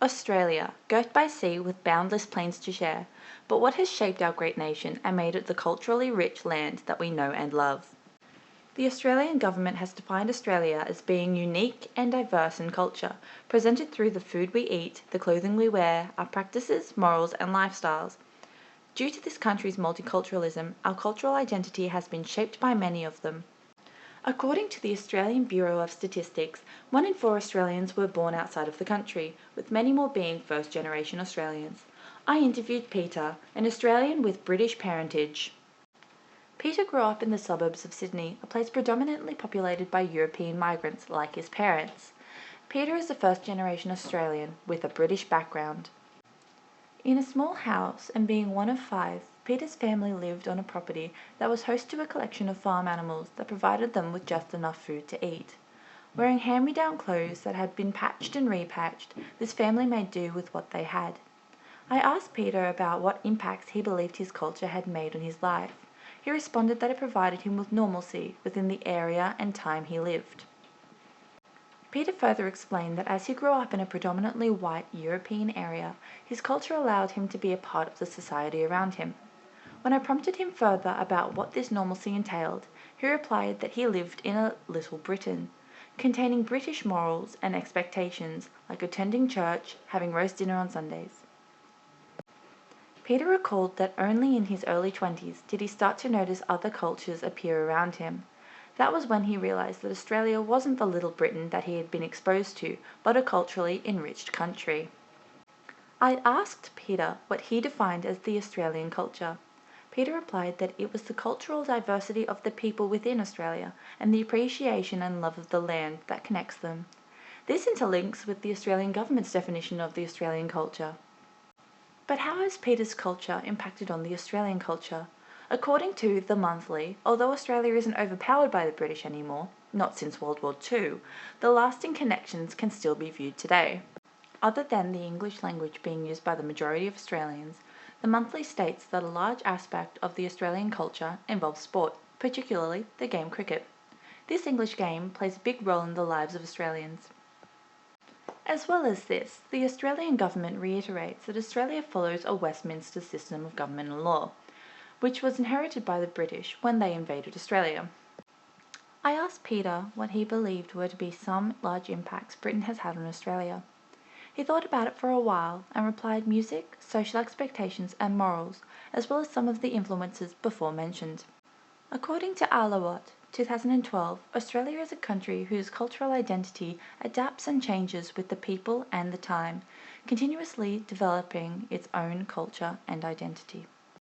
Australia, girt by sea with boundless plains to share, but what has shaped our great nation and made it the culturally rich land that we know and love? The Australian government has defined Australia as being unique and diverse in culture, presented through the food we eat, the clothing we wear, our practices, morals, and lifestyles. Due to this country's multiculturalism, our cultural identity has been shaped by many of them. According to the Australian Bureau of Statistics, 1 in 4 Australians were born outside of the country, with many more being first-generation Australians. I interviewed Peter, an Australian with British parentage. Peter grew up in the suburbs of Sydney, a place predominantly populated by European migrants like his parents. Peter is a first-generation Australian with a British background. In a small house, and being one of 5, Peter's family lived on a property that was host to a collection of farm animals that provided them with just enough food to eat. Wearing hand-me-down clothes that had been patched and repatched, this family made do with what they had. I asked Peter about what impacts he believed his culture had made on his life. He responded that it provided him with normalcy within the area and time he lived. Peter further explained that as he grew up in a predominantly white European area, his culture allowed him to be a part of the society around him. When I prompted him further about what this normalcy entailed, he replied that he lived in a Little Britain, containing British morals and expectations like attending church, having roast dinner on Sundays. Peter recalled that only in his early 20s did he start to notice other cultures appear around him. That was when he realized that Australia wasn't the Little Britain that he had been exposed to, but a culturally enriched country. I asked Peter what he defined as the Australian culture. Peter replied that it was the cultural diversity of the people within Australia and the appreciation and love of the land that connects them. This interlinks with the Australian government's definition of the Australian culture. But how has Peter's culture impacted on the Australian culture? According to The Monthly, although Australia isn't overpowered by the British anymore, not since World War II, the lasting connections can still be viewed today. Other than the English language being used by the majority of Australians, The Monthly states that a large aspect of the Australian culture involves sport, particularly the game cricket. This English game plays a big role in the lives of Australians. As well as this, the Australian government reiterates that Australia follows a Westminster system of government and law, which was inherited by the British when they invaded Australia. I asked Peter what he believed were to be some large impacts Britain has had on Australia. He thought about it for a while and replied music, social expectations and morals, as well as some of the influences before mentioned. According to Alawat, 2012, Australia is a country whose cultural identity adapts and changes with the people and the time, continuously developing its own culture and identity.